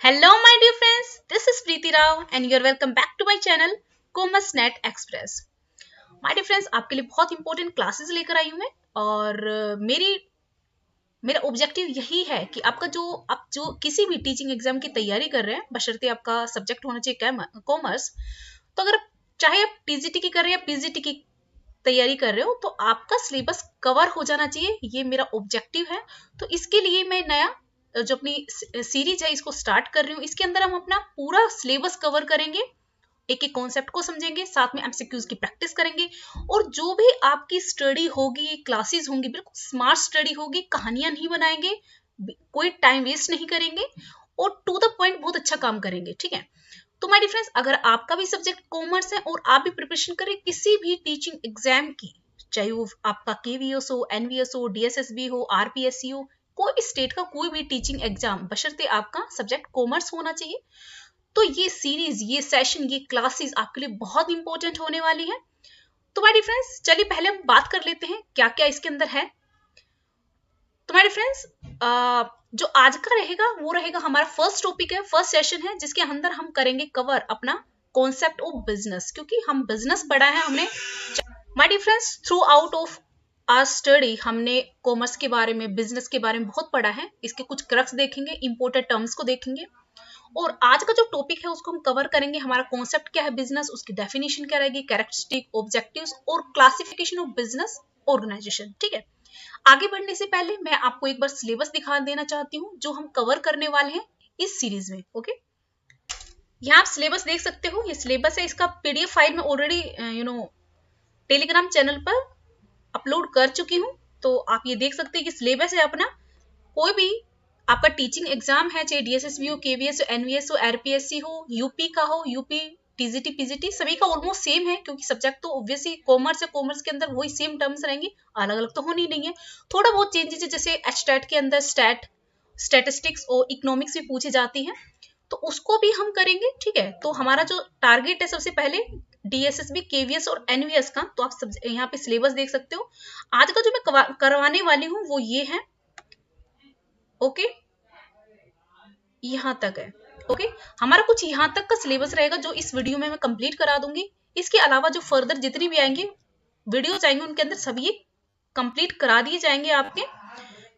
Hello my dear friends, this is Preeti Rao and you are welcome back to my channel CommerceNet Express. My dear friends, आपके लिए बहुत important classes लेकर आई हूँ मैं और मेरा ऑब्जेक्टिव यही है कि आप जो किसी भी टीचिंग एग्जाम की तैयारी कर रहे हैं, बशर्ते आपका सब्जेक्ट होना चाहिए कॉमर्स, तो अगर चाहे आप टीजीटी की कर रहे हैं या पीजीटी की तैयारी कर रहे हो तो आपका सिलेबस कवर हो जाना चाहिए, ये मेरा ऑब्जेक्टिव है। तो इसके लिए मैं नया जो अपनी सीरीज है इसको स्टार्ट कर रही हूँ। इसके अंदर हम अपना पूरा सिलेबस कवर करेंगे, एक एक कॉन्सेप्ट को समझेंगे, साथ में एमसीक्यूज की प्रैक्टिस करेंगे और जो भी आपकी स्टडी होगी, क्लासेस होंगी, बिल्कुल स्मार्ट स्टडी होगी, कहानियां नहीं बनाएंगे, कोई टाइम वेस्ट नहीं करेंगे और टू द पॉइंट बहुत अच्छा काम करेंगे, ठीक है। तो माय डियर फ्रेंड्स, अगर आपका भी सब्जेक्ट कॉमर्स है और आप भी प्रिपरेशन करें किसी भी टीचिंग एग्जाम की, चाहे वो आपका केवीएस हो, एनवीएस हो, डीएसएसबी हो, आरपीएससी हो, कोई भी स्टेट का कोई भी टीचिंग एग्जाम, बशर्ते आपका सब्जेक्ट कॉमर्स होना चाहिए, तो ये सीरीज, ये सेशन, ये क्लासेस आपके लिए बहुत इंपॉर्टेंट होने वाली है। तो माय डियर फ्रेंड्स, चलिए पहले हम बात कर लेते हैं क्या क्या इसके अंदर है। तो माय डियर फ्रेंड्स, जो आज का रहेगा वो रहेगा हमारा फर्स्ट टॉपिक है, फर्स्ट सेशन है, जिसके अंदर हम करेंगे कवर अपना कॉन्सेप्ट ऑफ बिजनेस, क्योंकि हम बिजनेस पढ़ा है हमने। My dear friends, throughout of our study हमने कॉमर्स के बारे में, बिजनेस के बारे में बहुत पढ़ा है। इसके कुछ क्रक्स देखेंगे, इंपोर्टेंट टर्म्स को देखेंगे और आज का जो टॉपिक है उसको हम कवर करेंगे। हमारा कॉन्सेप्ट क्या है बिजनेस, उसकी डेफिनेशन क्या रहेगी, कैरेक्टरिस्टिक, ऑब्जेक्टिव्स और क्लासिफिकेशन ऑफ बिजनेस ऑर्गेनाइजेशन, ठीक है। आगे बढ़ने से पहले मैं आपको एक बार सिलेबस दिखा देना चाहती हूँ जो हम कवर करने वाले हैं इस सीरीज में। ओके, यहाँ आप सिलेबस देख सकते हो, ये सिलेबस है, इसका पीडीएफ फाइल में ऑलरेडी टेलीग्राम चैनल पर अपलोड कर चुकी हूँ, तो आप ये देख सकते हैं कि सिलेबस है अपना। कोई भी आपका टीचिंग एग्जाम है, चाहे डीएसएसबी हो, केवीएस हो, एनवीएस हो, आरपीएससी हो, यूपी का हो, यूपी, टीजीटी, पीजीटी, सभी का ऑलमोस्ट सेम है, क्योंकि सब्जेक्ट तो ऑब्वियसली कॉमर्स है, कॉमर्स के अंदर वही सेम टर्म्स रहेंगे, अलग अलग तो होनी नहीं है। थोड़ा बहुत चेंजेस है, जैसे एचटेट के अंदर स्टैटिस्टिक्स और इकोनॉमिक्स भी पूछी जाती है, तो उसको भी हम करेंगे, ठीक है। तो हमारा जो टारगेट है सबसे पहले डीएसएसबी, केवीएस और एनवीएस का, तो आप यहाँ पे सिलेबस देख सकते हो। आज का जो मैं करवाने वाली हूँ वो ये है, ओके, यहाँ तक है। ओके, हमारा कुछ यहाँ तक का सिलेबस रहेगा जो इस वीडियो में मैं कंप्लीट करा दूंगी। इसके अलावा जो फर्दर जितनी भी आएंगे वीडियोस आएंगे उनके अंदर सभी ये कंप्लीट करा दिए जाएंगे आपके।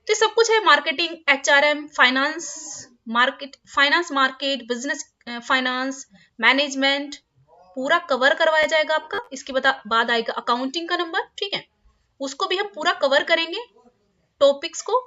तो सब कुछ है, marketing, HRM, finance market, business finance, management, पूरा कवर करवाया जाएगा आपका। इसके बाद आएगा अकाउंटिंग का नंबर, ठीक है, उसको भी हम पूरा कवर करेंगे टॉपिक्स को।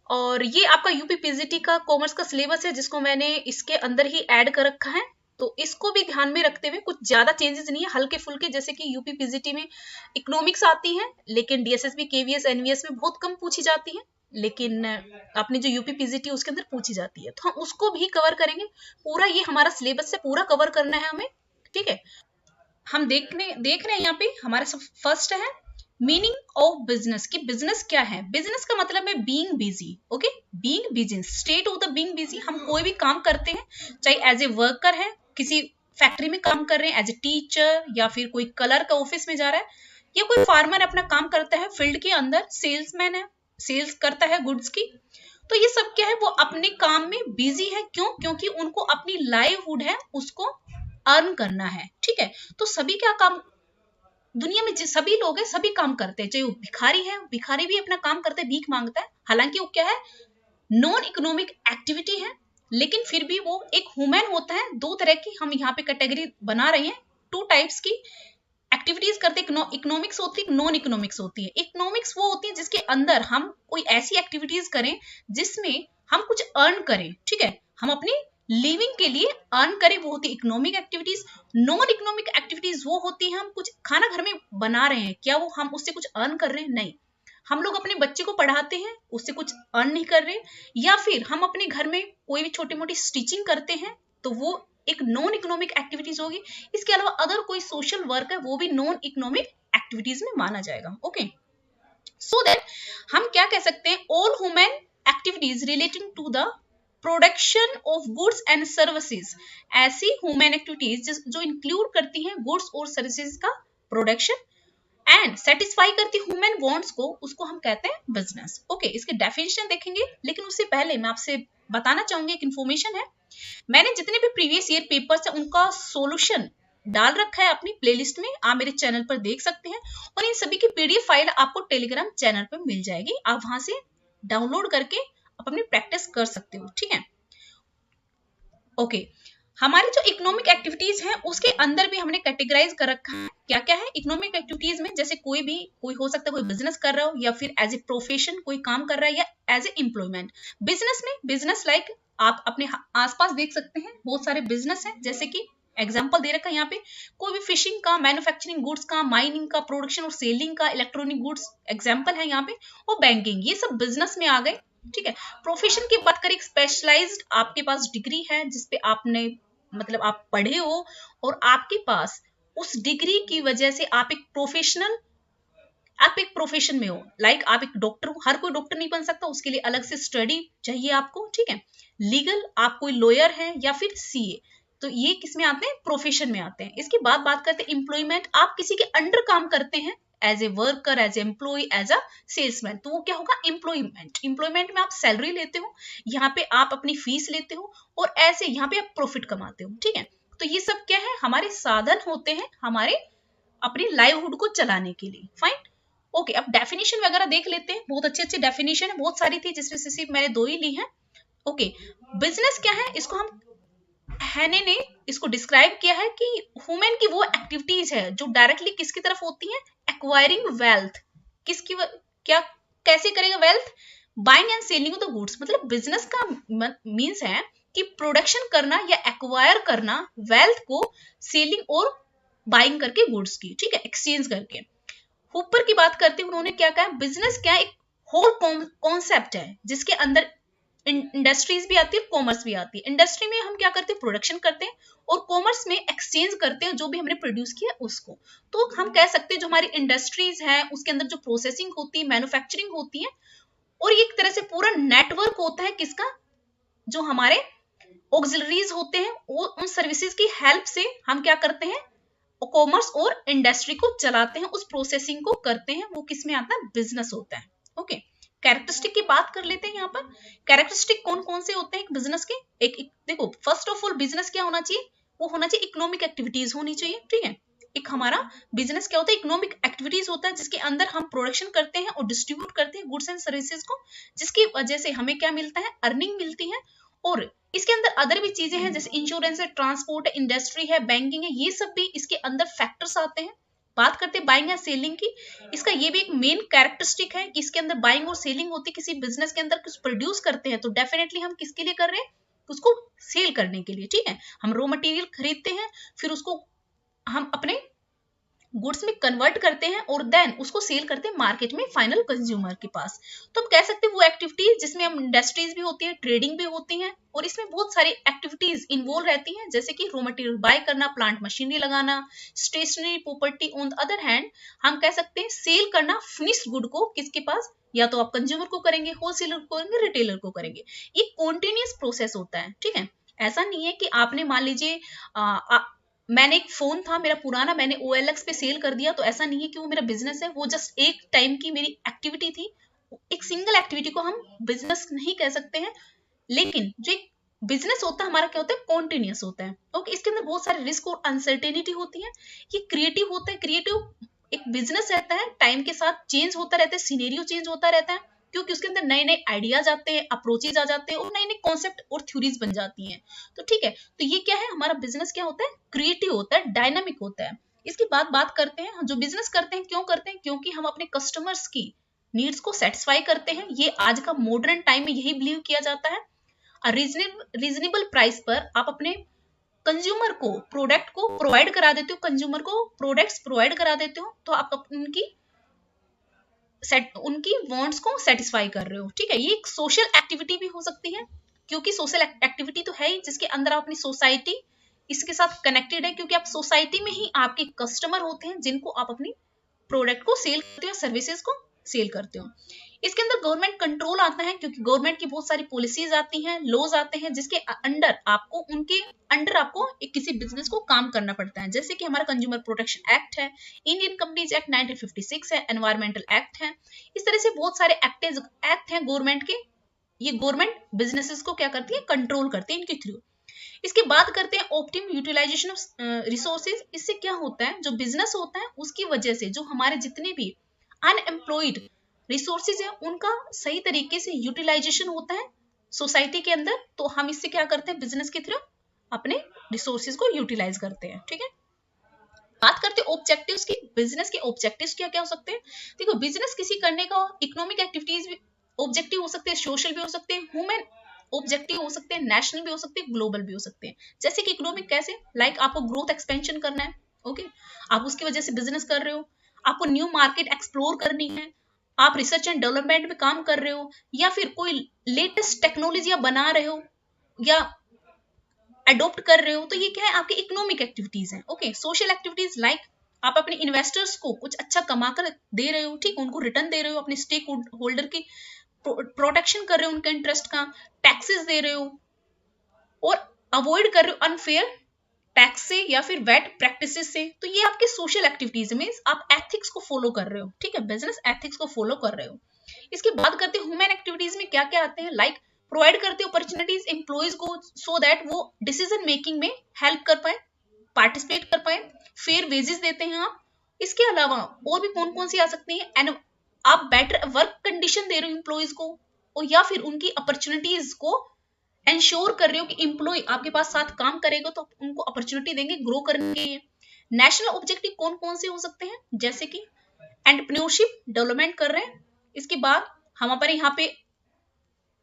और ये आपका यूपी पीजीटी का कॉमर्स का सिलेबस है, जिसको मैंने इसके अंदर ही ऐड कर रखा है, तो इसको भी ध्यान में रखते हुए, कुछ ज्यादा चेंजेस नहीं है, हल्के फुल्के, जैसे कि यूपी पीजीटी में इकोनॉमिक्स आती है, लेकिन डीएसएसबी, केवीएस, एनवीएस में बहुत कम पूछी जाती है, लेकिन अपनी जो यूपी पीजीटी उसके अंदर पूछी जाती है, तो हम उसको भी कवर करेंगे। पूरा ये हमारा सिलेबस से पूरा कवर करना है हमें, ठीक है। हम देख रहे हैं यहाँ पे हमारा फर्स्ट है मीनिंग ऑफ बिजनेस, कि बिजनेस क्या है। बिजनेस का मतलब है being busy, okay, being busy, state of the being busy. हम कोई भी काम करते हैं, चाहे एज ए वर्कर है, किसी फैक्ट्री में काम कर रहे हैं, एज ए टीचर, या फिर कोई कलर का ऑफिस में जा रहा है, या कोई फार्मर अपना काम करता है फील्ड के अंदर, सेल्समैन है, सेल्स करता है गुड्स की, तो ये सब क्या है, वो अपने काम में बिजी है। क्यों? क्योंकि उनको अपनी लाइवहुड है उसको अर्न करना है, ठीक है। तो सभी क्या काम, दुनिया में सभी लोग हैं, सभी काम करते हैं, चाहे वो भिखारी है, भिखारी भी अपना काम करता है, भीख मांगता है, हालांकि वो क्या है, नॉन इकोनॉमिक एक्टिविटी है, लेकिन फिर भी वो एक ह्यूमन होता है। दो तरह की हम यहाँ पे कैटेगरी बना रहे हैं, टू टाइप्स की एक्टिविटीज करते हैं, इकोनॉमिक्स होती है, नॉन इकोनॉमिक्स होती है। इकोनॉमिक्स वो होती है जिसके अंदर हम कोई ऐसी एक्टिविटीज करें जिसमें हम कुछ अर्न करें, ठीक है, हम अपनी लिविंग के लिए अर्न करें, वो होती है economic activities. Non economic activities वो होती है, हम कुछ खाना घर में बना रहे हैं, क्या वो हम उससे कुछ अर्न कर रहे हैं? नहीं। हम लोग अपने बच्चे को पढ़ाते हैं, उससे कुछ अर्न नहीं कर रहे, या फिर हम अपने घर में कोई भी छोटी मोटी स्टिचिंग करते हैं, तो वो एक नॉन इकोनॉमिक एक्टिविटीज होगी। इसके अलावा अगर कोई सोशल वर्क है वो भी नॉन इकोनॉमिक एक्टिविटीज में माना जाएगा, ओके। सो दैट हम क्या कह सकते हैं, all human activities relating to the production of goods and services, ऐसी ह्यूमन एक्टिविटीज जो इंक्लूड करती हैं गुड्स और सर्विसेज का प्रोडक्शन एंड सेटिस्फाई करती ह्यूमन वांट्स को, उसको हम कहते हैं बिजनेस, ओके। इसके डेफिनेशन देखेंगे, लेकिन उससे पहले मैं आपसे बताना चाहूंगी एक इंफॉर्मेशन है मैंने जितने भी प्रीवियस ईयर पेपर्स हैं उनका सॉल्यूशन डाल रखा है अपनी प्लेलिस्ट में, आप मेरे चैनल पर देख सकते हैं। और इन सभी की पीडीएफ फाइल आपको टेलीग्राम चैनल पर मिल जाएगी, आप वहां से डाउनलोड करके आप अपनी प्रैक्टिस कर सकते हो, ठीक है। ओके, हमारी जो इकोनॉमिक एक्टिविटीज हैं उसके अंदर भी हमने कैटेगराइज कर रखा है क्या क्या है इकोनॉमिक एक्टिविटीज में। जैसे कोई हो सकता है कोई बिजनेस कर रहा हो, या फिर एज ए प्रोफेशन कोई काम कर रहा है, या एज ए एम्प्लॉयमेंट। बिजनेस में बिजनेस लाइक आप अपने आसपास देख सकते हैं बहुत सारे बिजनेस हैं, जैसे कि एग्जाम्पल दे रखा है यहाँ पे, कोई भी फिशिंग का, मैन्युफैक्चरिंग गुड्स का, माइनिंग का, प्रोडक्शन और सेलिंग का, इलेक्ट्रॉनिक गुड्स एग्जाम्पल है यहाँ पे, और बैंकिंग, ये सब बिजनेस में आ गए, ठीक है। प्रोफेशन की बात करें, स्पेशलाइज्ड आपके पास डिग्री है जिसपे आपने मतलब आप पढ़े हो और आपके पास उस डिग्री की वजह से आप एक प्रोफेशन में हो। लाइक आप एक डॉक्टर हो, हर कोई डॉक्टर नहीं बन सकता, उसके लिए अलग से स्टडी चाहिए आपको, ठीक है। लीगल, आप कोई लॉयर है या फिर सीए, तो ये किस में आते हैं, प्रोफेशन में आते हैं। इसके बाद बात करते हैं एम्प्लॉयमेंट, आप किसी के अंडर काम करते हैं as a worker, as a employ, as a salesman, तो वो क्या होगा, एम्प्लॉयमेंट। एम्प्लॉयमेंट में आप सैलरी लेते हो, यहाँ पे आप अपनी फीस लेते हो, और ऐसे यहाँ पे आप प्रॉफिट कमाते हो, ठीक है। तो ये सब क्या है, हमारे साधन होते हैं हमारे अपनी लाइवहुड को चलाने के लिए। फाइन, ओके, अब डेफिनेशन वगैरह देख लेते हैं। बहुत अच्छी अच्छी डेफिनेशन है, बहुत सारी थी जिसमें से सिर्फ मैंने 2 ही ली है। ओके, बिजनेस क्या है, इसको हम हैने ने इसको डिस्क्राइब किया है कि वुमेन की वो एक्टिविटीज है जो डायरेक्टली किसकी तरफ होती है, एक्वायरिंग वेल्थ। किसकी क्या कैसे करेगा wealth, buying and selling of the goods. मतलब बिजनेस का मींस है कि प्रोडक्शन करना या एक्वायर करना वेल्थ को, सेलिंग और बाइंग करके गुड्स की, ठीक है, एक्सचेंज करके। हुपर की बात करते हैं, उन्होंने क्या कहा, बिजनेस क्या एक होल कॉन्सेप्ट है जिसके अंदर इंडस्ट्रीज भी आती है, कॉमर्स भी आती है। इंडस्ट्री में हम क्या करते हैं, प्रोडक्शन करते हैं, और कॉमर्स में एक्सचेंज करते हैं जो भी हमने प्रोड्यूस किया उसको। तो हम कह सकते हैं जो हमारी इंडस्ट्रीज है उसके अंदर जो प्रोसेसिंग होती है, मैन्युफैक्चरिंग होती है, और एक तरह से पूरा नेटवर्क होता है किसका, जो हमारे ऑक्सिलरीज होते हैं, वो उन सर्विसेज की हेल्प से हम क्या करते हैं, कॉमर्स और इंडस्ट्री को चलाते हैं, उस प्रोसेसिंग को करते हैं, वो किस में आता है, बिजनेस होता है। ओके, कैरेक्टरिस्टिक की बात कर लेते हैं। यहाँ पर कैरेक्टरिस्टिक कौन कौन से होते हैं एक बिजनेस के, एक देखो, फर्स्ट ऑफ ऑल बिजनेस क्या होना चाहिए, वो होना चाहिए इकोनॉमिक एक्टिविटीज होनी चाहिए, ठीक है। एक हमारा बिजनेस क्या होता है, इकोनॉमिक एक्टिविटीज होता है जिसके अंदर हम प्रोडक्शन करते हैं और डिस्ट्रीब्यूट करते हैं गुड्स एंड सर्विसेज को, जिसकी वजह से हमें क्या मिलता है, अर्निंग मिलती है। और इसके अंदर अदर भी चीजें हैं जैसे इंश्योरेंस है, ट्रांसपोर्ट है, इंडस्ट्री है, बैंकिंग है, ये सब भी इसके अंदर फैक्टर्स आते हैं। बात करते हैं बाइंग एंड सेलिंग की, इसका ये भी एक मेन कैरेक्टरिस्टिक है कि इसके अंदर बाइंग और सेलिंग होती है। किसी बिजनेस के अंदर कुछ प्रोड्यूस करते हैं तो डेफिनेटली हम किसके लिए कर रहे हैं, उसको सेल करने के लिए, ठीक है। हम रॉ मटेरियल खरीदते हैं, फिर उसको हम अपने गुड्स में कन्वर्ट करते हैं और देन उसको सेल करते हैं मार्केट में फाइनल कंज्यूमर के पास। तो हम कह सकते हैं वो एक्टिविटी जिसमें हम इंडस्ट्रीज भी होती है, ट्रेडिंग भी होती है, और इसमें बहुत सारी एक्टिविटीज इन्वॉल्व रहती हैं, जैसे कि रॉ मटेरियल बाय करना, प्लांट मशीनरी लगाना, stationery property. On the other hand हम कह सकते हैं सेल करना फिनिश्ड गुड को किसके पास, या तो आप कंज्यूमर को करेंगे, होलसेलर को करेंगे, रिटेलर को करेंगे। ये कॉन्टिन्यूअस प्रोसेस होता है, ठीक है। ऐसा नहीं है कि आपने मान लीजिए मैंने एक फोन था मेरा पुराना, मैंने OLX पे सेल कर दिया, तो ऐसा नहीं है कि वो मेरा बिजनेस है, वो जस्ट एक टाइम की मेरी एक्टिविटी थी। एक सिंगल एक्टिविटी को हम बिजनेस नहीं कह सकते हैं, लेकिन जो एक बिजनेस होता है हमारा क्या होता है, कॉन्टिन्यूअस होता है। ओके, इसके अंदर बहुत सारे रिस्क और अनसर्टेनिटी होती है। ये क्रिएटिव होता है, क्रिएटिव एक बिजनेस रहता है, टाइम के साथ चेंज होता रहता है, सिनेरियो चेंज होता रहता है, क्योंकि उसके अंदर नए नए आइडियाज आते हैं, अप्रोचेज आ जाते हैं, और नए नए कॉन्सेप्ट और थ्योरीज बन जाती हैं। तो ठीक है, तो ये क्या है, हमारा बिजनेस क्या होता है, क्रिएटिव होता है, डायनामिक होता है। इसके बाद बात करते हैं जो बिजनेस करते हैं क्यों करते हैं, क्योंकि हम अपने कस्टमर्स की नीड्स को सेटिस्फाई करते हैं। ये आज का मॉडर्न टाइम में यही बिलीव किया जाता है। रीजनेबल प्राइस पर आप अपने कंज्यूमर को प्रोडक्ट को प्रोवाइड करा देते हो, कंज्यूमर को प्रोडक्ट्स प्रोवाइड करा देते हो, तो आप उनकी वांट्स को सेटिस्फाई कर रहे हो, ठीक है। ये एक सोशल एक्टिविटी भी हो सकती है, क्योंकि सोशल एक्टिविटी तो है ही जिसके अंदर आप अपनी सोसाइटी इसके साथ कनेक्टेड है, क्योंकि आप सोसाइटी में ही आपके कस्टमर होते हैं जिनको आप अपनी प्रोडक्ट को सेल करते हो, सर्विसेज को सेल करते हो। इसके अंदर गवर्नमेंट कंट्रोल आता है, क्योंकि गवर्नमेंट की बहुत सारी पॉलिसीज आती हैं, लॉज आते हैं, जिसके अंडर आपको उनके अंडर आपको एक किसी बिजनेस को काम करना पड़ता है। जैसे कि हमारा कंज्यूमर प्रोटेक्शन एक्ट है, इंडियन कंपनीज एक्ट 1956 है, एनवायरमेंटल एक्ट है। इस तरह से बहुत सारे एक्ट हैं गवर्नमेंट के, ये गवर्नमेंट बिजनेसेस को क्या करती है, कंट्रोल करती है इनके थ्रू। इसके बाद करते हैं ऑप्टिमम यूटिलाइजेशन ऑफ रिसोर्सेज। इससे क्या होता है, जो बिजनेस होता है उसकी वजह से जो हमारे जितने भी अनएम्प्लॉयड रिसोर्सेज है उनका सही तरीके से यूटिलाइजेशन होता है सोसाइटी के अंदर। तो हम इससे क्या करते हैं, बिजनेस के थ्रू अपने रिसोर्सेज को यूटिलाइज करते हैं। ठीक है, बात करते हैं ऑब्जेक्टिव्स की। बिजनेस के ऑब्जेक्टिव्स क्या क्या हो सकते हैं। देखो, बिजनेस किसी करने का इकोनॉमिक एक्टिविटीज भी ऑब्जेक्टिव हो सकते हैं, सोशल भी हो सकते हैं, ह्यूमन ऑब्जेक्टिव हो सकते हैं, नेशनल भी हो सकते हैं, ग्लोबल भी हो सकते हैं। जैसे कि इकोनॉमिक कैसे, लाइक आपको ग्रोथ एक्सपेंशन करना है, ओके, आप उसकी वजह से बिजनेस कर रहे हो, आपको न्यू मार्केट एक्सप्लोर करनी है, आप रिसर्च एंड डेवलपमेंट में काम कर रहे हो, या फिर कोई लेटेस्ट टेक्नोलॉजी बना रहे हो या अडोप्ट कर रहे हो, तो ये क्या है, आपकी इकोनॉमिक एक्टिविटीज है। ओके, सोशल एक्टिविटीज लाइक आप अपने इन्वेस्टर्स को कुछ अच्छा कमा कर दे रहे हो, ठीक, उनको रिटर्न दे रहे हो, अपने स्टेक होल्डर की प्रोटेक्शन कर रहे हो, उनके इंटरेस्ट का, टैक्सेस दे रहे हो और अवॉइड कर रहे हो अनफेयर टैक्स से या फिर वेट प्रैक्टिसेस से। तो ये आपके सोशल एक्टिविटीज में आप एथिक्स को फॉलो कर रहे हो। ठीक है, बिजनेस एथिक्स को फॉलो कर रहे हो। इसके बाद करते हैं ह्यूमन एक्टिविटीज में क्या क्या आते हैं, लाइक प्रोवाइड करते हैं अपॉर्चुनिटीज एम्प्लॉयज को सो दैट वो डिसीजन मेकिंग में हेल्प कर पाए, पार्टिसिपेट कर पाए, फेयर वेजेस देते हैं आप। इसके अलावा और भी कौन कौन सी आ सकती है, एंड आप बेटर वर्क कंडीशन दे रहे हो एम्प्लॉयज को, और या फिर उनकी अपॉर्चुनिटीज को एंश्योर कर रहे हो कि एम्प्लॉय आपके पास साथ काम करेगा तो उनको अपॉर्चुनिटी देंगे ग्रो करने के लिए। नेशनल ऑब्जेक्टिव कौन कौन से हो सकते हैं, जैसे कि एंटरप्रेन्योरशिप डेवलपमेंट कर रहे हैं। इसके बाद हम पर यहाँ पे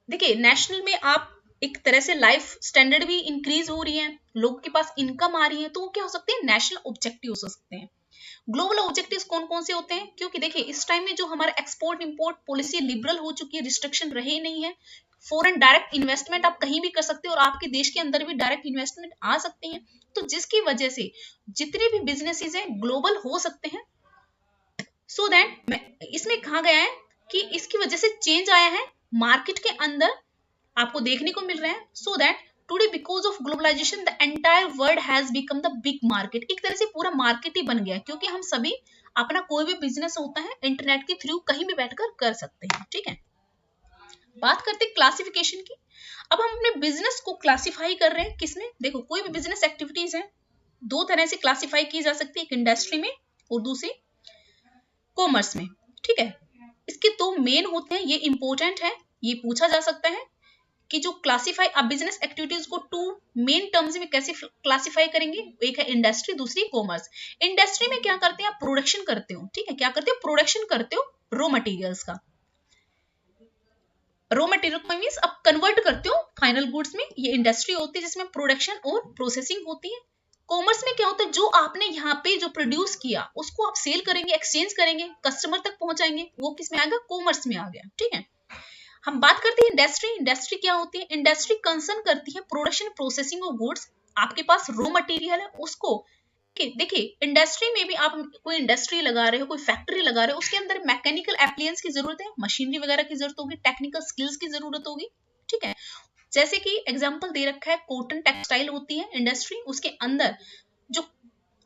देखिए, नेशनल में आप एक तरह से लाइफ स्टैंडर्ड भी इंक्रीज हो रही है, लोगों के पास इनकम आ रही है, तो वो क्या हो सकते हैं, नेशनल ऑब्जेक्टिव्स हो सकते हैं। ग्लोबल ऑब्जेक्टिव्स कौन कौन से होते हैं, क्योंकि देखिए इस टाइम में जो हमारा एक्सपोर्ट इंपोर्ट पॉलिसी लिबरल हो चुकी है, रिस्ट्रिक्शन रहे नहीं है, फॉरेन डायरेक्ट इन्वेस्टमेंट आप कहीं भी कर सकते हो और आपके देश के अंदर भी डायरेक्ट इन्वेस्टमेंट आ सकते हैं। तो जिसकी वजह से जितने भी बिजनेसेस हैं ग्लोबल हो सकते हैं। सो दैट इसमें कहा गया है कि इसकी वजह से चेंज आया है मार्केट के अंदर, आपको देखने को मिल रहा है। So that today because of globalization the entire world has become the big market. एक तरह से पूरा मार्केट ही बन गया, क्योंकि हम सभी अपना कोई भी बिजनेस होता है इंटरनेट के थ्रू कहीं भी बैठकर कर सकते हैं। ठीक है, बात करते हैं क्लासिफिकेशन की। अब हम अपने बिजनेस को क्लासिफाई कर रहे हैं किसमें, देखो कोई भी बिजनेस एक्टिविटीज है दो तरह से क्लासिफाई की जा सकती है, एक इंडस्ट्री में और दूसरी कॉमर्स में। ठीक है, इसके दो मेन होते हैं, ये इंपॉर्टेंट है, ये पूछा जा सकता है कि जो क्लासिफाई आप बिजनेस एक्टिविटीज को टू मेन टर्म्स में कैसे क्लासिफाई करेंगे, एक है इंडस्ट्री, दूसरी कॉमर्स। इंडस्ट्री में क्या करते हैं, आप प्रोडक्शन करते हो, ठीक है, क्या करते हो, प्रोडक्शन करते हो रॉ मटेरियल्स का, रॉ मटेरियल को मींस आप कन्वर्ट करते हो फाइनल गुड्स में, ये इंडस्ट्री होती है जिसमें प्रोडक्शन और प्रोसेसिंग होती है। कॉमर्स में क्या होता है, जो आपने यहाँ पे जो प्रोड्यूस किया उसको आप सेल करेंगे, एक्सचेंज करेंगे, कस्टमर तक पहुंचाएंगे, वो किस में आ गया, कॉमर्स में आ गया। ठीक है, हम बात करते हैं इंडस्ट्री। इंडस्ट्री क्या होती है, इंडस्ट्री कंसर्न करती है प्रोडक्शन प्रोसेसिंग ऑफ गुड्स। आपके पास रॉ मटेरियल है उसको, देखिए इंडस्ट्री में भी आप कोई इंडस्ट्री लगा रहे हो, कोई फैक्ट्री लगा रहे हो, उसके अंदर मैकेनिकल एप्लायंस की जरूरत है, मशीनरी वगैरह की जरूरत होगी, टेक्निकल स्किल्स की जरूरत होगी। ठीक है, जैसे कि एग्जांपल दे रखा है, कॉटन टेक्सटाइल होती है इंडस्ट्री, उसके अंदर जो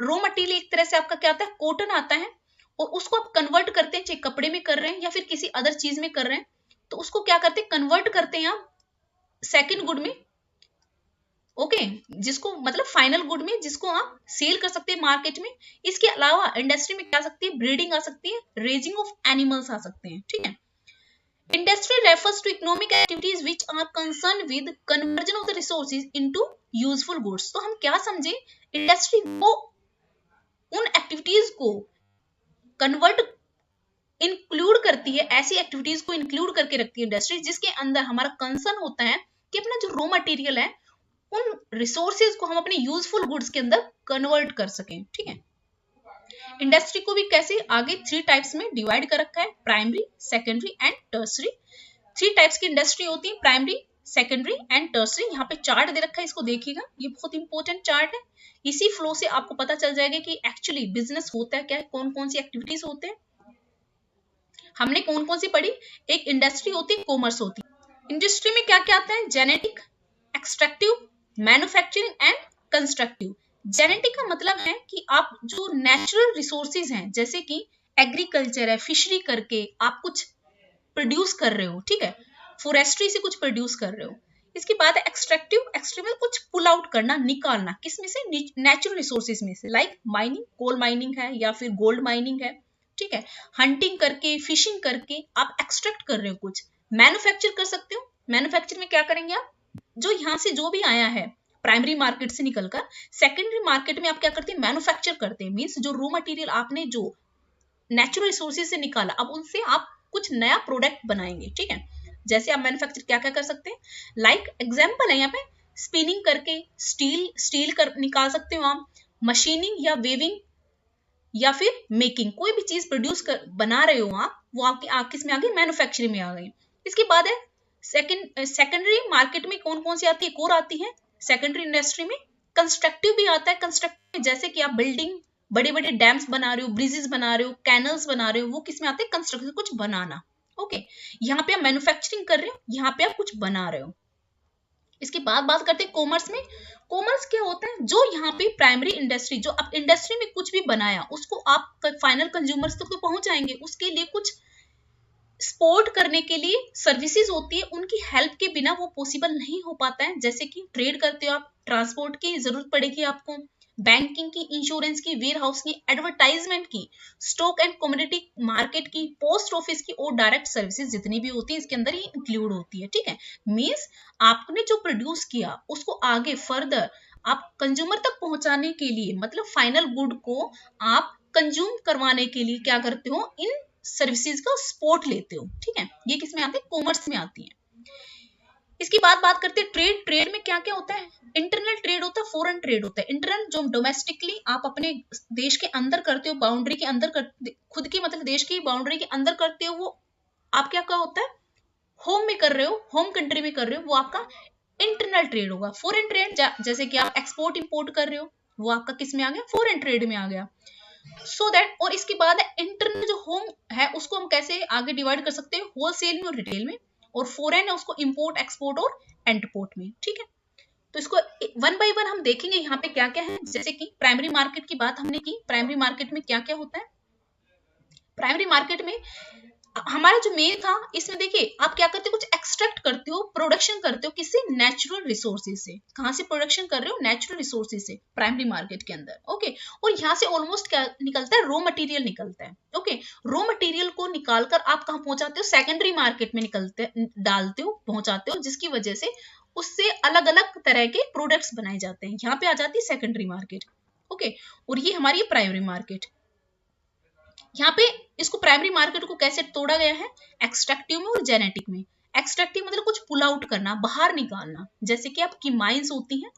रॉ मटेरियल एक तरह से आपका क्या आता है, कॉटन आता है, और उसको आप कन्वर्ट करते हैं, चाहे कपड़े में कर रहे हैं या फिर किसी अदर चीज में कर रहे हैं, तो उसको क्या करते हैं, कन्वर्ट करते हैं आप सेकंड गुड में, ओके, जिसको मतलब फाइनल गुड में, जिसको आप सेल कर सकते हैं मार्केट में। इसके अलावा इंडस्ट्री में क्या आ सकती है, ब्रीडिंग आ सकती है, रेजिंग ऑफ एनिमल्स आ सकते हैं। ठीक है, industry refers to economic activities which are concern with conversion of the resources into useful goods. तो हम क्या समझे, इंडस्ट्री वो उन एक्टिविटीज को कन्वर्ट इंक्लूड करती है, ऐसी एक्टिविटीज को इंक्लूड करके रखती है इंडस्ट्री जिसके अंदर हमारा कंसर्न होता है कि अपना जो रॉ मटेरियल है उन रिसोर्सेज को हम अपने यूजफुल गुड्स के अंदर कन्वर्ट कर सकें। ठीक है, इंडस्ट्री को भी कैसे आगे 3 टाइप्स में डिवाइड कर रखा है, primary, secondary and tertiary. 3 types की इंडस्ट्री होती है, प्राइमरी, सेकेंडरी एंड टर्सरी। यहाँ पे चार्ट दे रखा है, इसको देखिएगा, ये बहुत इंपॉर्टेंट चार्ट है। इसी फ्लो से आपको पता चल जाएगा कि एक्चुअली बिजनेस होता है क्या है, कौन कौन सी एक्टिविटीज होते हैं। हमने कौन कौन सी पढ़ी, एक इंडस्ट्री होती है, कॉमर्स होती है। इंडस्ट्री में क्या क्या आता है, genetic, extractive, manufacturing and constructive. Genetic का मतलब है कि आप जो नेचुरल रिसोर्सेज हैं, जैसे कि एग्रीकल्चर है, फिशरी करके आप कुछ प्रोड्यूस कर रहे हो, ठीक है, फॉरेस्ट्री से कुछ प्रोड्यूस कर रहे हो। इसके बाद एक्सट्रैक्टिव, एक्सट्रीमल कुछ पुल आउट करना, निकालना, किस में से, नेचुरल रिसोर्सेज में से, लाइक माइनिंग, कोल माइनिंग है या फिर गोल्ड माइनिंग है, ठीक है। हंटिंग करके, फिशिंग करके आप एक्सट्रैक्ट कर रहे हो कुछ। मैन्युफैक्चर कर सकते हो, मैन्युफैक्चर में क्या करेंगे आप, जो यहाँ से जो भी आया है प्राइमरी मार्केट से निकलकर सेकेंडरी मार्केट में आप क्या करते हैं, मैन्युफैक्चर करते हैं। मींस जो रॉ मटेरियल आपने जो नेचुरल रिसोर्सेज से निकाला, अब उनसे आप कुछ नया प्रोडक्ट बनाएंगे, ठीक है। जैसे आप मैन्युफैक्चर क्या क्या कर सकते हैं, लाइक एग्जांपल है यहाँ पे स्पिनिंग करके स्टील कर निकाल सकते हो आप, मशीनिंग या वेविंग या फिर मेकिंग, कोई भी चीज प्रोड्यूस कर बना रहे हो आप, वो आपकी किस में आ गई, मैन्युफैक्चरिंग में आ गई। इसके बाद है सेकेंडरी मार्केट में कौन कौन सी आती है, एक और आती है सेकेंडरी इंडस्ट्री में कंस्ट्रक्टिव भी आता है। कंस्ट्रक्टिव जैसे कि आप बिल्डिंग, बड़े बड़े डैम्स बना रहे हो, ब्रिजेस बना रहे हो, कैनल्स बना रहे हो, वो किस में आते हैं, कंस्ट्रक्शन, कुछ बनाना, ओके। यहाँ पे आप मैन्युफैक्चरिंग कर रहे हो, यहाँ पे आप कुछ बना रहे हो। इसके बाद बात करते हैं कॉमर्स में। कॉमर्स क्या होता है, जो यहाँ पे प्राइमरी इंडस्ट्री, जो आप इंडस्ट्री में कुछ भी बनाया उसको आप फाइनल कंज्यूमर्स तक तो पहुंचाएंगे, उसके लिए कुछ एक्सपोर्ट करने के लिए सर्विसेज होती है, उनकी हेल्प के बिना वो पॉसिबल नहीं हो पाता है। जैसे कि ट्रेड करते हो आप, ट्रांसपोर्ट की जरूरत पड़ेगी आपको, बैंकिंग की, इंश्योरेंस की, वेयर हाउस की, एडवर्टाइजमेंट की, स्टॉक एंड कमोडिटी मार्केट की, पोस्ट ऑफिस की और डायरेक्ट सर्विसेज जितनी भी होती है इसके अंदर ही इंक्लूड होती है, ठीक है। मींस आपने जो प्रोड्यूस किया उसको आगे फर्दर आप कंज्यूमर तक पहुंचाने के लिए, मतलब फाइनल गुड को आप कंज्यूम करवाने के लिए क्या करते हो, इन सर्विसेज का सपोर्ट लेते हो, ठीक है। ये किस में आते हैं, कॉमर्स में आती है। इसकी बात करते हैं ट्रेड। ट्रेड में क्या क्या होता है, इंटरनल ट्रेड होता है, फॉरेन ट्रेड होता है। इंटरनल जो डोमेस्टिकली आप अपने देश के अंदर करते हो, बाउंड्री के अंदर करते, खुद की मतलब देश की बाउंड्री के अंदर करते हो, वो आप क्या होता है, होम में कर रहे हो, होम कंट्री में कर रहे हो, वो आपका इंटरनल ट्रेड होगा। फॉरेन ट्रेड जैसे कि आप एक्सपोर्ट इंपोर्ट कर रहे हो, वो आपका किस में आ गया, फॉरेन ट्रेड में आ गया। सो दैट, और इसके बाद इंटरनल जो होम है उसको हम कैसे आगे डिवाइड कर सकते हैं, होलसेल में और रिटेल में, और फॉरेन है उसको इंपोर्ट, एक्सपोर्ट और एंटरपोर्ट में, ठीक है। तो इसको वन बाय वन हम देखेंगे यहाँ पे क्या क्या है। जैसे कि प्राइमरी मार्केट की बात हमने की, प्राइमरी मार्केट में क्या क्या होता है। प्राइमरी मार्केट में हमारा जो मेन था, इसमें देखिए आप क्या करते हो, कुछ एक्सट्रैक्ट करते हो, प्रोडक्शन करते हो, किससे, नेचुरल रिसोर्सेज से। कहां से प्रोडक्शन कर रहे हो, नेचुरल रिसोर्सेज से, प्राइमरी मार्केट के अंदर, ओके। और यहाँ से ऑलमोस्ट क्या निकलता है, रॉ मटेरियल निकलता है, ओके। रॉ मटेरियल को निकालकर आप कहां पहुंचाते हो, सेकेंडरी मार्केट में निकलते, डालते हो, पहुंचाते हो, जिसकी वजह से उससे अलग अलग तरह के प्रोडक्ट्स बनाए जाते हैं। यहाँ पे आ जाती है सेकेंडरी मार्केट, ओके। और ये हमारी प्राइमरी मार्केट। यहाँ पे इसको प्राइमरी मार्केट को कैसे तोड़ा गया है, एक्सट्रैक्टिव में और जेनेटिक में। एक्सट्रैक्टिव मतलब कुछ पुल आउट करना, बाहर निकालना, जैसे कि आपकी माइंस होती हैं,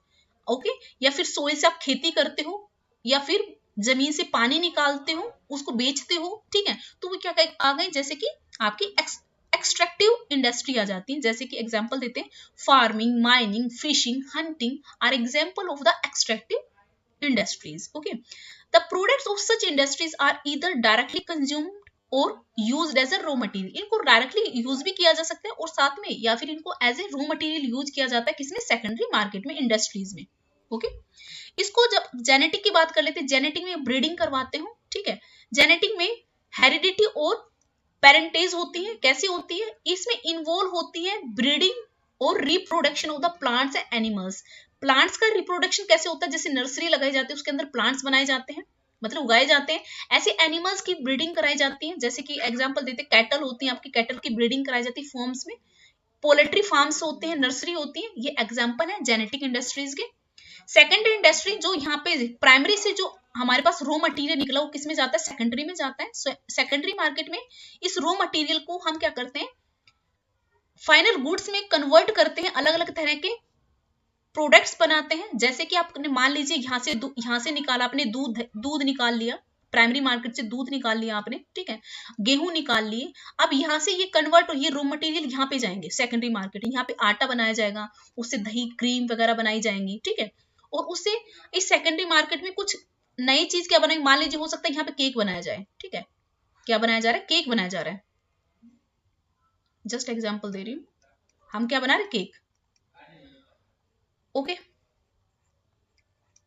ओके, या फिर सोइल से आप खेती करते हो, या फिर जमीन से पानी निकालते हो, उसको बेचते हो, ठीक है। तो वो क्या आ गए, जैसे कि आपकी एक्सट्रैक्टिव इंडस्ट्री आ जाती है। जैसे कि एग्जांपल देते हैं, farming, mining, fishing, hunting are example of the extractive industries, okay. The products of such industries are either directly consumed or used as a raw material. इनको डायरेक्टली यूज भी किया जा सकता है और साथ में या फिर इनको as a raw material use किया जाता है, किसमें, सेकेंडरी मार्केट में, इंडस्ट्रीज में, ओके। इसको जब जेनेटिक की बात कर लेते हैं, जेनेटिक में ब्रीडिंग करवाते हो, ठीक है। जेनेटिक में हेरिडिटी और पेरेंटेज होती है, कैसे होती है, इसमें इन्वॉल्व होती है ब्रीडिंग और reproduction of the plants and animals. Plants का रिप्रोडक्शन कैसे होता है, जैसे नर्सरी लगाई जाती है, उसके अंदर प्लांट्स बनाए जाते हैं, मतलब उगाए जाते हैं, ऐसे एनिमल्स की ब्रीडिंग कराई जाती है। जैसे कि एग्जांपल देते हैं, कैटल होती है, आपकी कैटल की ब्रीडिंग कराई जाती है फॉर्म्स में, पोल्ट्री फार्म्स होते हैं, नर्सरी होती है। ये एग्जांपल है जेनेटिक इंडस्ट्रीज के। सेकेंडरी इंडस्ट्री, जो यहाँ पे प्राइमरी से जो हमारे पास रॉ मटेरियल निकला, वो किसमें जाता है, सेकेंडरी में जाता है। सेकेंडरी मार्केट में इस रॉ मटेरियल को हम क्या करते हैं, फाइनल गुड्स में कन्वर्ट करते हैं, अलग अलग तरह के प्रोडक्ट्स बनाते हैं। जैसे कि आपने मान लीजिए यहाँ से निकाला आपने दूध निकाल लिया, प्राइमरी मार्केट से दूध निकाल लिया आपने, ठीक है, गेहूं निकाल लिए। अब यहाँ से ये कन्वर्ट, ये रॉ मटेरियल यहाँ पे जाएंगे सेकेंडरी मार्केट, यहाँ पे आटा बनाया जाएगा, उससे दही, क्रीम वगैरह बनाई जाएंगी, ठीक है। और उससे इस सेकेंडरी मार्केट में कुछ नई चीज क्या बनाएंगे, मान लीजिए हो सकता है यहाँ पे केक बनाया जाए, ठीक है। क्या बनाया जा रहा है, केक बनाया जा रहा है, जस्ट एग्जाम्पल दे रही हूँ, हम क्या बना रहे, केक, ओके।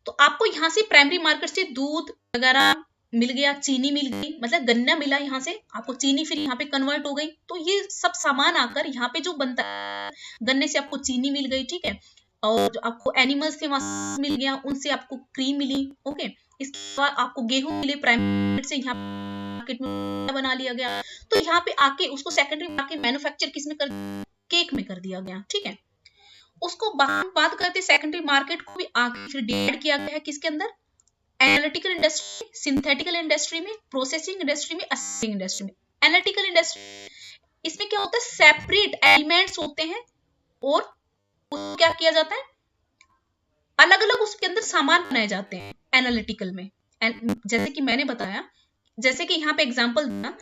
तो आपको यहां से प्राइमरी मार्केट से दूध वगैरह, मिल गया, चीनी मिल गई, मतलब गन्ना मिला यहाँ से आपको, चीनी फिर यहाँ पे कन्वर्ट हो गई, तो ये सब सामान आकर यहाँ पे जो बनता है, गन्ने से आपको चीनी मिल गई, ठीक है, और जो आपको एनिमल्स थे वहां मिल गया, उनसे आपको क्रीम मिली, ओके। इसके बाद आपको गेहूं मिले, प्राइमरी से यहाँ मार्केट में बना लिया गया, तो यहाँ पे आके उसको सेकेंडरी मार्केट मैन्युफैक्चर किसमें कर, केक में कर दिया गया, ठीक है। उसको बात करते सेकेंडरी मार्केट को भी आगे फिर डिवाइड किया गया है किसके अंदर, एनालिटिकल इंडस्ट्री, सिंथेटिकल इंडस्ट्री में, प्रोसेसिंग इंडस्ट्री में, असेंबलिंग इंडस्ट्री में। एनालिटिकल इंडस्ट्री, इसमें क्या होता है, सेपरेट एलिमेंट्स होते हैं और क्या किया जाता है, अलग अलग उसके अंदर सामान बनाए जाते हैं एनालिटिकल में। जैसे कि मैंने बताया, जैसे कि यहाँ पे एग्जांपल देना,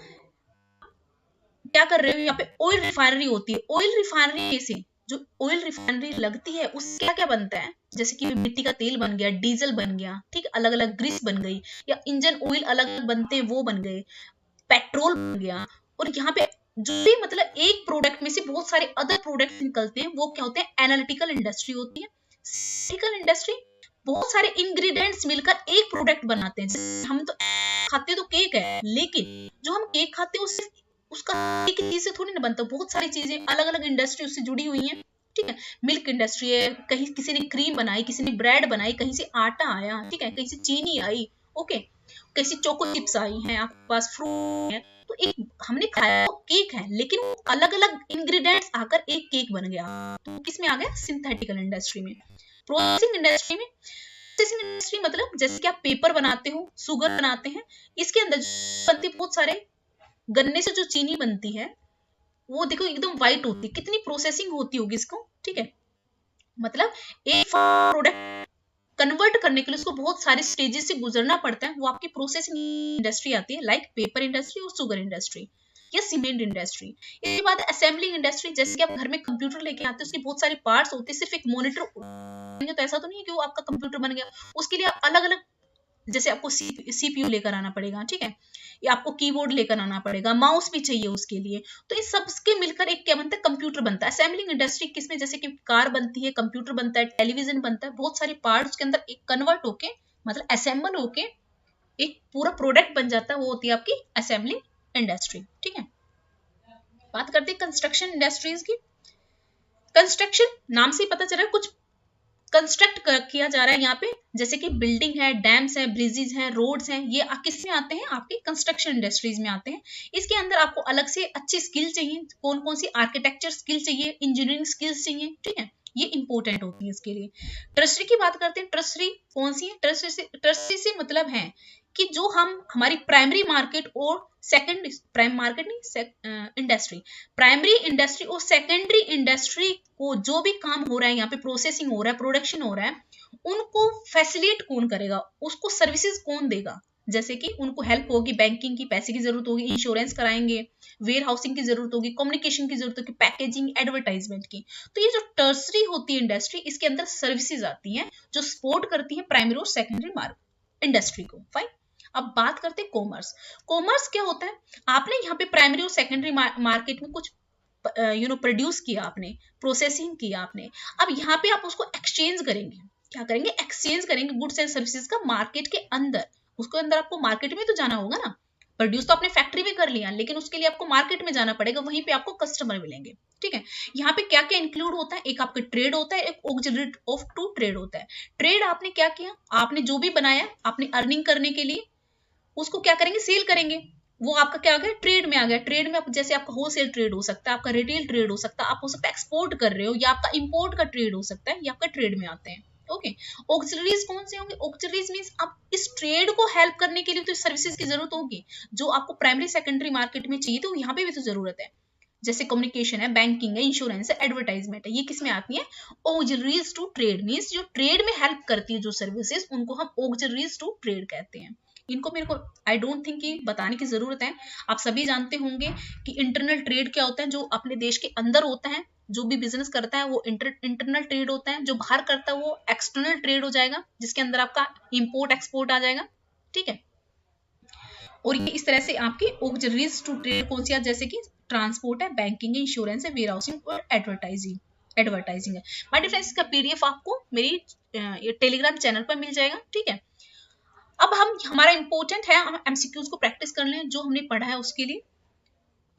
क्या कर रहे हो, यहाँ पे ऑयल रिफाइनरी होती है, ऑयल रिफाइनरी से जो ऑयल रिफाइनरी लगती है उससे क्या क्या बनता है, जैसे कि मिट्टी का तेल बन गया, डीजल बन गया, ठीक, अलग अलग ग्रीस बन गई, या इंजन ऑयल अलग अलग बनते हैं वो बन गए, पेट्रोल बन गया। और यहाँ पे जो भी मतलब एक प्रोडक्ट में से बहुत सारे अदर प्रोडक्ट निकलते हैं वो क्या होते हैं, एनालिटिकल इंडस्ट्री होती है। सिंथेटिकल इंडस्ट्री, बहुत सारे इंग्रेडिएंट्स मिलकर एक प्रोडक्ट बनाते हैं। हम तो खाते तो केक है, लेकिन जो हम केक खाते हैं उससे उसका एक चीज से थोड़ी ना बनता, बहुत सारी चीजें अलग अलग इंडस्ट्री उससे जुड़ी हुई हैं, ठीक है। मिल्क इंडस्ट्री है, कहीं किसी ने क्रीम बनाई, किसी ने ब्रेड बनाई, कहीं से आटा आया, ठीक है, कहीं से चीनी आई, ओके, कहीं से चोको चिप्स आई हैं, आपके पास फ्रूट है, तो एक हमने खाया तो केक है, लेकिन वो अलग अलग इंग्रेडिएंट्स आकर एक केक बन गया, तो किसमें आ गया, सिंथेटिकल इंडस्ट्री में। प्रोसेसिंग इंडस्ट्री में, प्रोसेसिंग इंडस्ट्री मतलब जैसे कि आप पेपर बनाते हो, शुगर बनाते हैं, इसके अंदर बनती बहुत सारे, गन्ने से जो चीनी बनती है वो देखो एकदम व्हाइट होती है, कितनी प्रोसेसिंग होती होगी इसको, ठीक है। मतलब एक प्रोडक्ट कन्वर्ट करने के लिए उसको बहुत सारे स्टेजेस से गुजरना पड़ता है, वो आपकी प्रोसेसिंग इंडस्ट्री आती है, लाइक पेपर इंडस्ट्री और शुगर इंडस्ट्री या सीमेंट इंडस्ट्री। इसके बाद असेंबलिंग इंडस्ट्री, जैसे कि आप घर में कंप्यूटर लेके आते हैं, उसके बहुत सारे पार्ट्स होते हैं, सिर्फ एक मॉनिटर तो ऐसा तो नहीं है कि वो आपका कंप्यूटर बन गया, उसके लिए आप अलग अलग, जैसे आपको सीपीयू लेकर आना पड़ेगा, ठीक है, या आपको कीबोर्ड लेकर आना पड़ेगा, माउस भी चाहिए उसके लिए, तो इस सब के मिलकर एक क्या बनता है, कंप्यूटर बनता है। असेंबलिंग इंडस्ट्री किसमें, जैसे कि कार बनती है, कंप्यूटर बनता है, टेलीविजन बनता है, बहुत सारे पार्ट्स के अंदर एक कन्वर्ट होके, मतलब असेंबल होके एक पूरा प्रोडक्ट बन जाता है, वो होती है आपकी असेंबलिंग इंडस्ट्री, ठीक है। बात करते हैं कंस्ट्रक्शन इंडस्ट्रीज की। कंस्ट्रक्शन नाम से ही पता चल रहा है कुछ कंस्ट्रक्ट किया जा रहा है यहाँ पे, जैसे कि बिल्डिंग है, डैम्स है, ब्रिजेस हैं, रोड्स हैं, ये किस में आते हैं, आपके कंस्ट्रक्शन इंडस्ट्रीज में आते हैं। इसके अंदर आपको अलग से अच्छी स्किल चाहिए, कौन कौन सी, आर्किटेक्चर स्किल चाहिए, इंजीनियरिंग स्किल्स चाहिए, ठीक है, ये इंपॉर्टेंट होती है इसके लिए। ट्रस्टी की बात करते हैं, ट्रस्टी कौन सी है, ट्रस्टी से मतलब है कि जो हम हमारी प्राइमरी मार्केट और सेकंड, प्राइम मार्केट नहीं, इंडस्ट्री, प्राइमरी इंडस्ट्री और सेकेंडरी इंडस्ट्री को जो भी काम हो रहा है यहाँ पे, प्रोसेसिंग हो रहा है, प्रोडक्शन हो रहा है, उनको फैसिलिटेट कौन करेगा, उसको सर्विसेज कौन देगा, जैसे कि उनको हेल्प होगी, बैंकिंग की पैसे की जरूरत होगी, इंश्योरेंस कराएंगे, वेयर हाउसिंग की जरूरत होगी, कम्युनिकेशन की जरूरत होगी, पैकेजिंग, एडवर्टाइजमेंट की। तो ये जो टर्सरी होती है इंडस्ट्री, इसके अंदर सर्विसेज आती हैं जो सपोर्ट करती है प्राइमरी और सेकेंडरी मार्केट इंडस्ट्री को। फाइन, अब बात करते हैं कॉमर्स। कॉमर्स क्या होता है, आपने यहाँ पे प्राइमरी और सेकेंडरी मार्केट में कुछ प्रोड्यूस किया आपने, प्रोसेसिंग किया आपने, अब यहाँ पे आप उसको एक्सचेंज करेंगे, क्या करेंगे, एक्सचेंज करेंगे गुड्स एंड सर्विसेज का मार्केट के अंदर। उसके अंदर आपको मार्केट में तो जाना होगा ना, प्रोड्यूस तो आपने फैक्ट्री में कर लिया, लेकिन उसके लिए आपको मार्केट में जाना पड़ेगा, वहीं पे आपको कस्टमर मिलेंगे, ठीक है। यहाँ पे क्या क्या इंक्लूड होता है, एक आपका ट्रेड होता है, एक ऑक्सिलरी ऑफ टू ट्रेड होता है। ट्रेड आपने क्या किया, आपने जो भी बनाया आपने अर्निंग करने के लिए उसको क्या करेंगे, सेल करेंगे, वो आपका क्या आ गया, ट्रेड में आ गया। ट्रेड में आप जैसे आपका होलसेल ट्रेड हो सकता है, आपका रिटेल ट्रेड हो सकता है, आप हो सकता है एक्सपोर्ट कर रहे हो, या आपका इंपोर्ट का ट्रेड हो सकता है, या आपका ट्रेड में आते हैं, ओके। ऑक्सिलरीज कौन से होंगे, ऑक्सिलरीज मींस आप इस ट्रेड को हेल्प करने के लिए तो सर्विसेज की जरूरत होगी, जो आपको प्राइमरी सेकेंडरी मार्केट में चाहिए, तो यहाँ पे भी तो जरूरत है, जैसे कम्युनिकेशन है, बैंकिंग है, इंश्योरेंस है, एडवर्टाइजमेंट है, ये किस में आती है, ऑक्सिलरीज टू ट्रेड, मींस जो ट्रेड में हेल्प करती है जो सर्विसेज, उनको हम ऑक्सिलरीज टू ट्रेड कहते हैं। इनको मेरे को आई डोंट थिंक कि बताने की जरूरत है, आप सभी जानते होंगे कि इंटरनल ट्रेड क्या होता है, जो अपने देश के अंदर होता है, जो भी बिजनेस करता है वो इंटरनल ट्रेड होता है, जो बाहर करता है वो एक्सटर्नल ट्रेड हो जाएगा, जिसके अंदर आपका इंपोर्ट एक्सपोर्ट आ जाएगा, ठीक है। और ये इस तरह से आपकी ऑक्सिलरीज टू ट्रेड कौन सी, जैसे कि ट्रांसपोर्ट है, बैंकिंग है, इंश्योरेंस है, वेयर हाउसिंग और एडवर्टाइजिंग है। माय डियर फ्रेंड्स, इसका पीडीएफ आपको मेरी टेलीग्राम चैनल पर मिल जाएगा, ठीक है। अब हम हमारा इंपॉर्टेंट है हम एमसीक्यूज को प्रैक्टिस कर लें जो हमने पढ़ा है उसके लिए।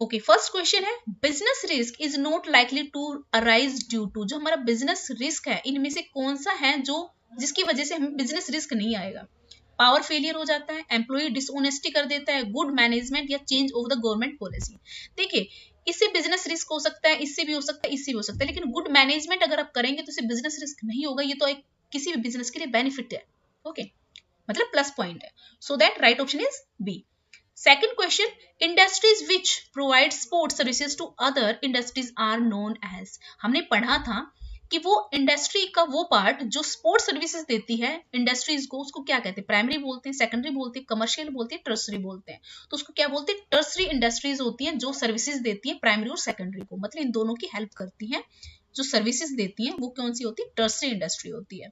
ओके, फर्स्ट क्वेश्चन है business risk is not likely to arise due to, जो हमारा बिजनेस रिस्क है इनमें से कौन सा है जो जिसकी वजह से हमें बिजनेस रिस्क नहीं आएगा। पावर फेलियर हो जाता है, एम्प्लॉय डिसऑनेस्टी कर देता है, गुड मैनेजमेंट या change of the government policy. देखिए इससे बिजनेस रिस्क हो सकता है, इससे भी हो सकता है, इससे भी हो सकता है, लेकिन गुड मैनेजमेंट अगर आप करेंगे तो इससे बिजनेस रिस्क नहीं होगा। ये तो एक किसी भी बिजनेस के लिए बेनिफिट है। ओके, मतलब प्लस पॉइंट है। So that right option is B. Second question, industries which provide sport services to other industries are known as, हमने पढ़ा था कि वो इंडस्ट्री का वो पार्ट जो स्पोर्ट्स सर्विसेज देती है इंडस्ट्रीज को, उसको क्या कहते हैं? प्राइमरी बोलते हैं, सेकेंडरी बोलते हैं, कमर्शियल बोलते हैं, टर्सरी बोलते हैं। तो उसको क्या बोलते हैं? टर्सरी इंडस्ट्रीज होती हैं जो सर्विसेज देती है प्राइमरी और सेकेंडरी को, मतलब इन दोनों की हेल्प करती हैं। जो सर्विसेज देती हैं वो कौन सी होती है? टर्सरी इंडस्ट्री होती है।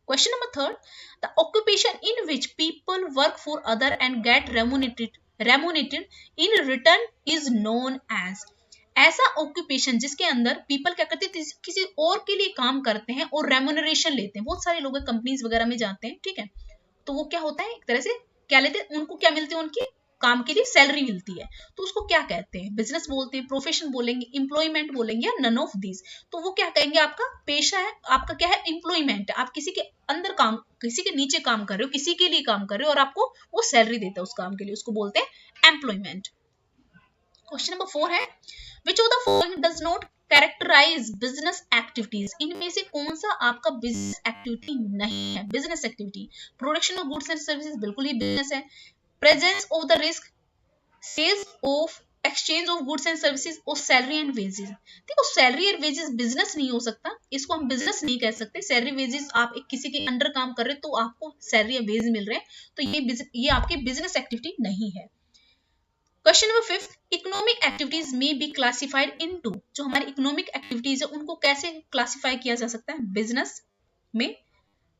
Question number third, the occupation in which people work for other and get remunerated in return is known as, ऐसा ऑक्यूपेशन जिसके अंदर पीपल क्या करते हैं? किसी और के लिए काम करते हैं और रेमुनरेशन लेते हैं। बहुत सारे लोग कंपनीज वगैरह में जाते हैं, ठीक है, तो वो क्या होता है एक तरह से क्या लेते हैं? उनको क्या मिलती है? उनकी काम के लिए सैलरी मिलती है। तो उसको क्या कहते हैं? बिजनेस बोलते हैं, प्रोफेशन बोलेंगे, एम्प्लॉयमेंट बोलेंगे, या नन ऑफ दीज। तो वो क्या कहेंगे? आपका पेशा है, आपका क्या है? एम्प्लॉयमेंट है। आप किसी के अंदर काम, किसी के नीचे काम कर रहे हो, किसी के लिए काम कर रहे हो और आपको वो सैलरी देता है उस काम के लिए, उसको बोलते हैं एम्प्लॉयमेंट। क्वेश्चन नंबर 4 है which of the following does not characterise business activities, इनमें से कौन सा आपका बिजनेस एक्टिविटी नहीं है? Business activity, production of goods and services बिल्कुल ही बिजनेस है। Presence of the risk, sales of exchange of goods and services और सैलरी एंड वेजेस। देखो सैलरी एंड वेजेस बिजनेस नहीं हो सकता, इसको हम बिजनेस नहीं कह सकते। सैलरी वेजेस आप एक किसी के अंडर काम कर रहे हो तो आपको सैलरी या वेज मिल रहे हैं, तो ये आपकी बिजनेस एक्टिविटी नहीं है। क्वेश्चन नंबर 5, इकोनॉमिक एक्टिविटीज में बी क्लासिफाइड इनटू, जो हमारी इकोनॉमिक एक्टिविटीज है उनको कैसे क्लासिफाई किया जा सकता है बिजनेस में?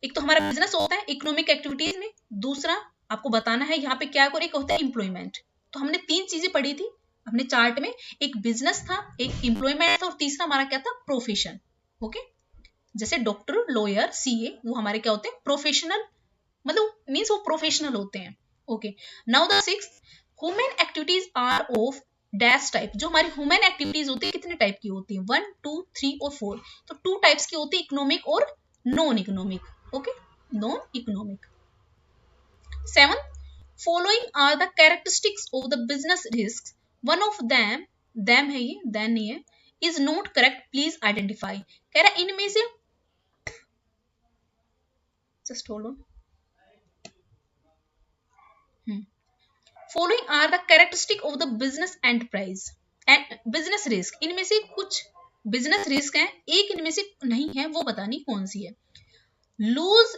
एक तो हमारा बिजनेस होता है इकोनॉमिक एक्टिविटीज में, दूसरा आपको बताना है यहाँ पे क्या है, और एक होता है एम्प्लॉयमेंट। तो हमने 3 चीजें पढ़ी थी अपने चार्ट में, एक बिजनेस था, एक एम्प्लॉयमेंट था और तीसरा हमारा क्या था? प्रोफेशन। ओके, जैसे डॉक्टर, लॉयर, सीए, वो हमारे क्या होते हैं? प्रोफेशनल, मतलब मींस वो प्रोफेशनल होते हैं। Okay, now the 6th, human activities are of dash type. जो हमारी ह्यूमन एक्टिविटीज होती है कितने टाइप की होती है? 1, 2, 3 और 4। तो 2 टाइप्स की होती है, इकोनॉमिक और non economic. Okay, non economic. 7, following are the characteristics of the business risks, one of them है ये, then नहीं है, is not correct, please identify। कह रहा है इनमें से, just hold on, following are the characteristic of the business enterprise and business risk, इनमें से कुछ बिजनेस रिस्क है, एक इनमें से नहीं है, वो बतानी कौन सी है। Loss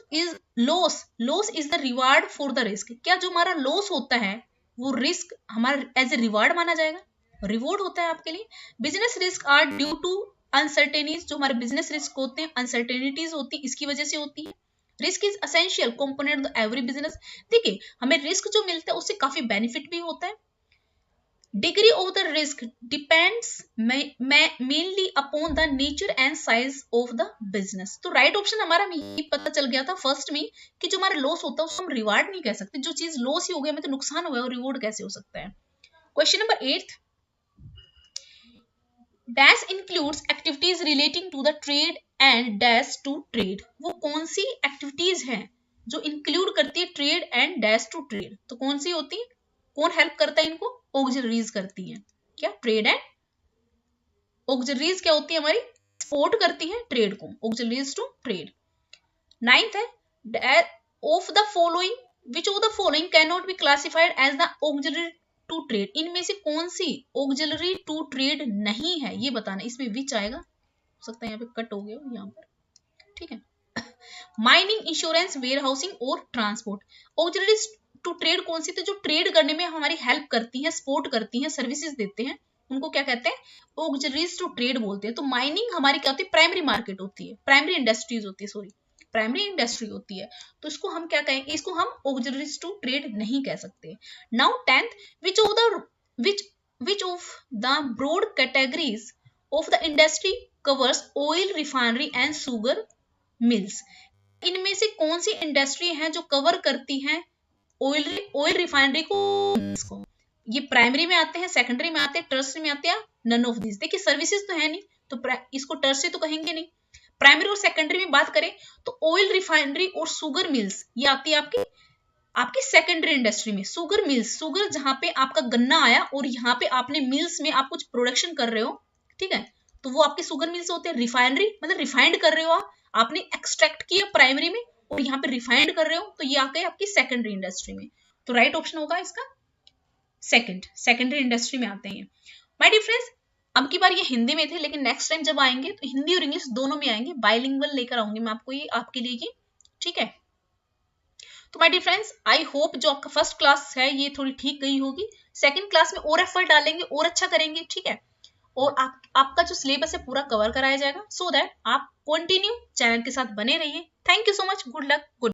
is the reward for the risk, क्या जो हमारा लॉस होता है वो रिस्क हमारा एज ए रिवार्ड माना जाएगा, रिवॉर्ड होता है आपके लिए। Business risk are due to uncertainties, जो हमारे बिजनेस रिस्क होते हैं अनसर्टेनिटीज होती है, इसकी वजह से होती है। Risk is essential component of every business, देखिए हमें रिस्क जो मिलता है उससे काफी बेनिफिट भी होता है। Degree of the risk depends mainly upon the nature and size of the business. तो राइट ऑप्शन हमारा ये पता चल गया था फर्स्ट में कि जो हमारा लॉस होता है उसको हम रिवार्ड नहीं कह सकते, जो चीज लॉस ही हो गया, हमें तो नुकसान हुआ है और रिवॉर्ड कैसे हो सकता है। Question number 8, dash includes activities relating to the trade and dash to trade, वो कौन सी एक्टिविटीज हैं जो इंक्लूड करती है trade and dash to trade? तो कौन सी होती है, कौन हेल्प करता है इनको? ऑक्सिलरीज करती हैं। क्या? ट्रेड एंड ऑक्सिलरीज क्या होती है हमारी? सपोर्ट करती हैं ट्रेड को, ऑक्सिलरीज टू ट्रेड। 9th है of the following, which of the following can not be classified as the auxiliary to trade, इनमें से कौन सी ऑक्सिलरी टू ट्रेड नहीं है ये बताना। इसमें विच आएगा, हो सकता है यहाँ पे कट हो गया यहाँ पर, ठीक है। माइनिंग, इंश्योरेंस, वेयर हाउसिंग और ट्रांसपोर्ट। ऑक्सिलरीज टू ट्रेड कौन सी थी? जो ट्रेड करने में हमारी हेल्प करती हैं, सपोर्ट करती हैं, सर्विसेज देते हैं, उनको क्या कहते हैं? ऑक्सिलरीज टू ट्रेड बोलते हैं। तो माइनिंग हमारी क्या होती है? प्राइमरी मार्केट होती है, प्राइमरी इंडस्ट्रीज होती है, सॉरी प्राइमरी इंडस्ट्री होती है, तो इसको हम क्या कहेंगे? इसको हम ऑक्सिलरीज टू ट्रेड नहीं कह सकते। Now 10th, which of the broad categories of the industry covers oil refinery and sugar mills, इनमें से कौन सी इंडस्ट्री है जो कवर करती हैं ऑयल रिफाइनरी को ये प्राइमरी में आते हैं, सेकेंडरी में आते हैं, टर्सरी में आते हैं नन ऑफ दिस। देखिए सर्विसेज तो है नहीं तो इसको टर्सरी तो कहेंगे नहीं। प्राइमरी और सेकेंडरी में बात करें तो ऑयल रिफाइनरी और शुगर मिल्स ये आती है आपकी सेकेंडरी इंडस्ट्री में। शुगर मिल्स, शुगर जहां पे आपका गन्ना आया और यहाँ पे आपने मिल्स में आप कुछ प्रोडक्शन कर रहे हो, ठीक है, तो वो आपके शुगर मिल्स होते हैं। रिफाइनरी मतलब रिफाइंड कर रहे हो आपने एक्सट्रैक्ट किया प्राइमरी में और यहाँ पे रिफाइंड कर रहे हो, तो ये आ गए आपकी सेकेंडरी इंडस्ट्री में। तो राइट ऑप्शन होगा इसका सेकेंडरी इंडस्ट्री में आते हैं। माय डियर फ्रेंड्स, अब की बार ये हिंदी में थे, लेकिन नेक्स्ट टाइम जब आएंगे तो हिंदी और इंग्लिश दोनों में आएंगे, बाइलिंगुअल लेकर आऊंगी मैं आपको ये आपके लिए ये, ठीक है। तो my dear friends, I hope जो आपका फर्स्ट क्लास है ये थोड़ी ठीक गई होगी। सेकंड क्लास में और एफर्ट डालेंगे और अच्छा करेंगे, ठीक है, और आपका जो सिलेबस है पूरा कवर कराया जाएगा, सो दैट आप कंटिन्यू चैनल के साथ बने रहिए। Thank you so much, good luck, good